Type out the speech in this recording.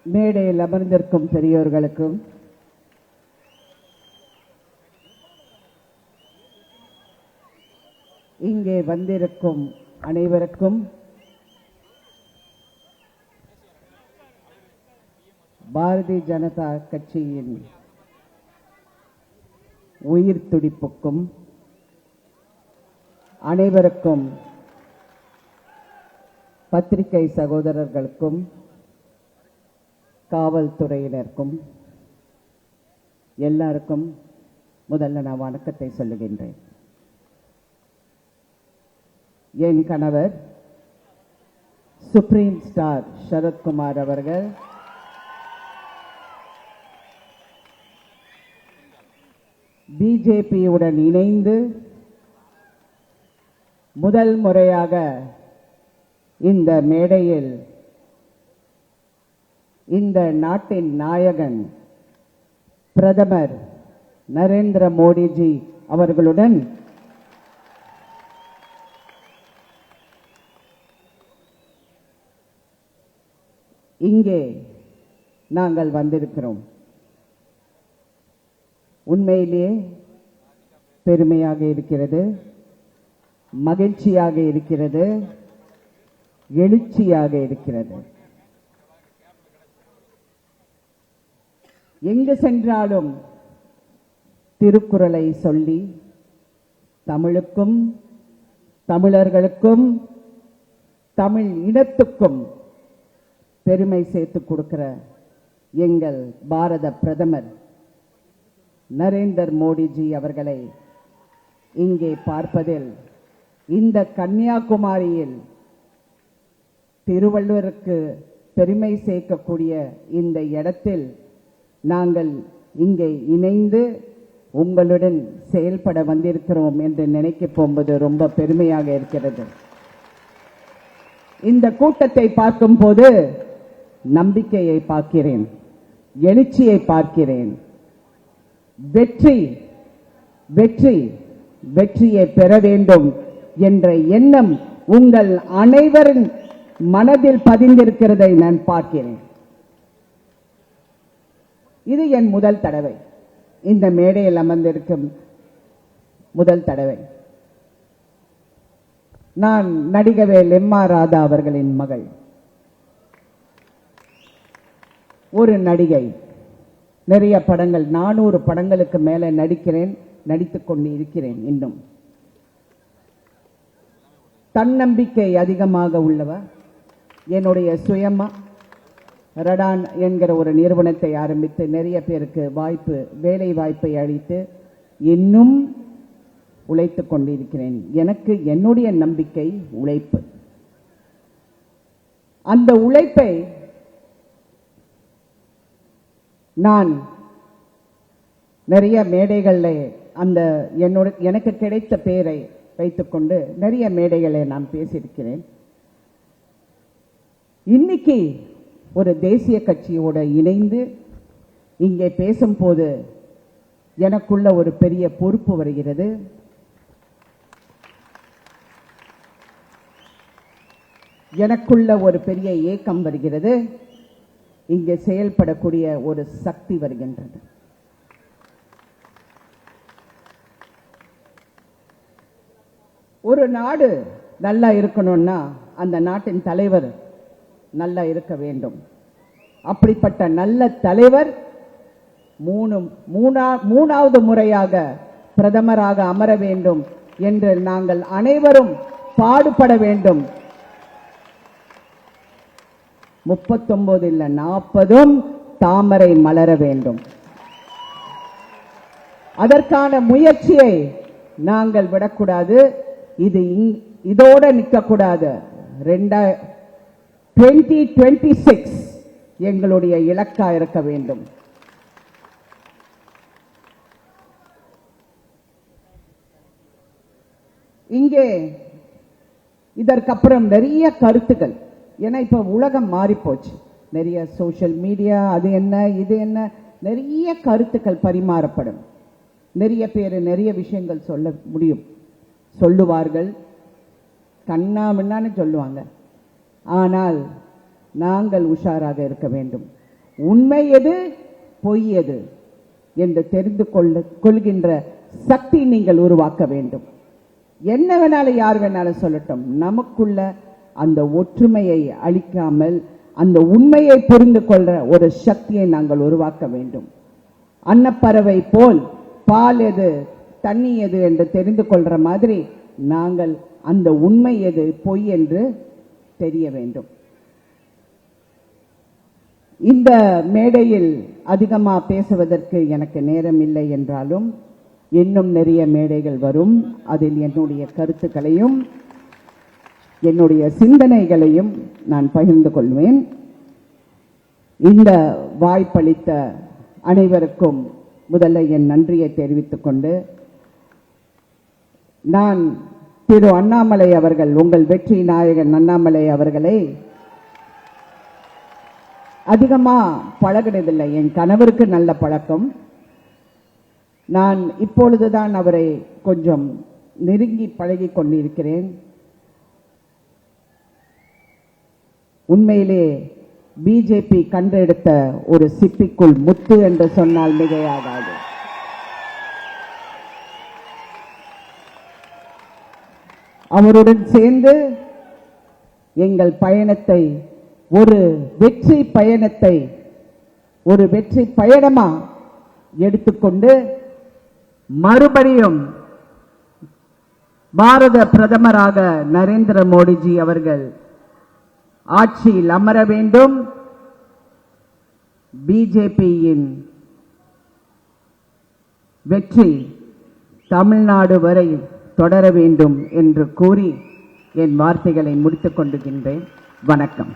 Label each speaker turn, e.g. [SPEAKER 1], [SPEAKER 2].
[SPEAKER 1] மேடையில் அமர்ந்திருக்கும் பெரியோர்களுக்கும் இங்கே வந்திருக்கும் அனைவருக்கும் பாரதிய ஜனதா கட்சியின் உயிர் துடிப்புக்கும் அனைவருக்கும் பத்திரிகை சகோதரர்களுக்கும் காவல்துறையினருக்கும் எல்லாருக்கும் முதல்ல நான் வணக்கத்தை சொல்லுகின்றேன். என் கணவர் சுப்ரீம் ஸ்டார் சரத்குமார் அவர்கள் பிஜேபியுடன் இணைந்து முதல் முறையாக இந்த மேடையில் இந்த நாட்டின் நாயகன் பிரதமர் நரேந்திர மோடிஜி அவர்களுடன் இங்கே நாங்கள் வந்திருக்கிறோம். உண்மையிலேயே பெருமையாக இருக்கிறது, மகிழ்ச்சியாக இருக்கிறது, எழுச்சியாக இருக்கிறது. எங்கு சென்றாலும் திருக்குறளை சொல்லி தமிழுக்கும் தமிழர்களுக்கும் தமிழ் இனத்துக்கும் பெருமை சேர்த்து கொடுக்கிற எங்கள் பாரத பிரதமர் நரேந்திர மோடிஜி அவர்களை இங்கே பார்ப்பதில், இந்த கன்னியாகுமரியில் திருவள்ளுவருக்கு பெருமை சேர்க்கக்கூடிய இந்த இடத்தில் நாங்கள் இங்கே இணைந்து உங்களுடன் செயல்பட வந்திருக்கிறோம் என்று நினைக்க போகும்போது ரொம்ப பெருமையாக இருக்கிறது. இந்த கூட்டத்தை பார்க்கும் போது நம்பிக்கையை பார்க்கிறேன், எழுச்சியை பார்க்கிறேன். வெற்றி வெற்றி வெற்றியை பெற வேண்டும் என்ற எண்ணம் உங்கள் அனைவரின் மனதில் பதிந்திருக்கிறதை நான் பார்க்கிறேன். இது என் முதல் தடவை, இந்த மேடையில் அமர்ந்திருக்கும் முதல் தடவை. நான் நடிகவேல் எம்.ஆர். ராதா அவர்களின் மகள், ஒரு நடிகை. நிறைய படங்கள், 400 படங்களுக்கு மேல நடிக்கிறேன், நடித்துக் கொண்டு இருக்கிறேன். இன்னும் தன்னம்பிக்கை அதிகமாக உள்ளவர். என்னுடைய சுயமா ரடான் என்கிற ஒரு நிறுவனத்தை ஆரம்பித்து நிறைய பேருக்கு வேலை வாய்ப்பை அளித்து இன்னும் உழைத்துக் கொண்டிருக்கிறேன். எனக்கு என்னுடைய நம்பிக்கை உழைப்பு. அந்த உழைப்பை நான் நிறைய மேடைகளில் எனக்கு கிடைத்த பேரை வைத்துக்கொண்டு நிறைய மேடைகளை நான் பேசியிருக்கிறேன். இன்னைக்கு ஒரு தேசிய கட்சியோட இணைந்து இங்கே பேசும்போது எனக்குள்ள ஒரு பெரிய பொறுப்பு வருகிறது. எனக்குள்ள ஒரு பெரிய ஏக்கம் வருகிறது. இங்கே செயல்படக்கூடிய ஒரு சக்தி வருகின்றது. ஒரு நாடு நல்லா இருக்கணும்னா அந்த நாட்டின் தலைவர் நல்லா இருக்க வேண்டும். அப்படிப்பட்ட நல்ல தலைவர் மூணாவது முறையாக பிரதமராக அமர வேண்டும் என்று நாங்கள் அனைவரும் பாடுபட வேண்டும். 39 இல்ல 40 தாமரை மலர வேண்டும். அதற்கான முயற்சியை நாங்கள் விடக்கூடாது. இதோட நிற்கக்கூடாது. 2026 எங்களுடைய இலக்கா இருக்க வேண்டும். இங்கே இதற்கப்புறம் நிறைய கருத்துக்கள், ஏன்னா இப்ப உலகம் மாறி போச்சு. நிறைய சோஷியல் மீடியா, அது என்ன இது என்ன, நிறைய கருத்துக்கள் பரிமாறப்படும். நிறைய பேர் நிறைய விஷயங்கள் சொல்ல முடியும், சொல்லுவார்கள், கண்ணா முன்னான்னு சொல்லுவாங்க. ஆனால் நாங்கள் உஷாராக இருக்க வேண்டும். உண்மை எது பொய் எது என்று தெரிந்து கொள்கின்ற சக்தி நீங்கள் உருவாக்க வேண்டும். என்ன வேணாலும் யார் வேணாலும் சொல்லட்டும், நமக்குள்ள அந்த ஒற்றுமையை அளிக்காமல் அந்த உண்மையை புரிந்து கொள்ற ஒரு சக்தியை நாங்கள் உருவாக்க வேண்டும். அன்னப்பறவை போல் பால் எது தண்ணி எது என்று தெரிந்து கொள்ற மாதிரி நாங்கள் அந்த உண்மை எது பொய் என்று தெரிய வேண்டும். இந்த மேடையில் அதிகமா பேசுவதற்கு எனக்கு நேரம் இல்லை என்றாலும் இன்னும் நிறைய மேடைகள் வரும். அதில் என்னுடைய கருத்துக்களையும் என்னுடைய சிந்தனைகளையும் நான் பகிர்ந்து கொள்வேன். இந்த வாய்ப்பளித்த அனைவருக்கும் முதல்ல என் நன்றியை தெரிவித்துக் கொண்டு, நான் திரு அண்ணாமலை அவர்கள், உங்கள் வெற்றி நாயகன் அண்ணாமலை அவர்களை அதிகமா பழகினதில்லை. என் கணவருக்கு நல்ல பழக்கம். நான் இப்பொழுதுதான் அவரை கொஞ்சம் நெருங்கி பழகி கொண்டிருக்கிறேன். உண்மையிலே பிஜேபி கண்டெடுத்த ஒரு சிப்பிக்குள் முத்து என்று சொன்னால் மிகையாகாது. அவருடன் சேர்ந்து எங்கள் பயணத்தை ஒரு வெற்றி பயணத்தை ஒரு வெற்றி பயணமா எடுத்துக்கொண்டு மறுபடியும் பாரத பிரதமராக நரேந்திர மோடிஜி அவர்கள் ஆட்சியில் அமர வேண்டும். பிஜேபியின் வெற்றி தமிழ்நாடு வரை தொடர வேண்டும் என்று கூறி என் வார்த்தைகளை முடித்துக் கொண்டுகின்றேன். வணக்கம்.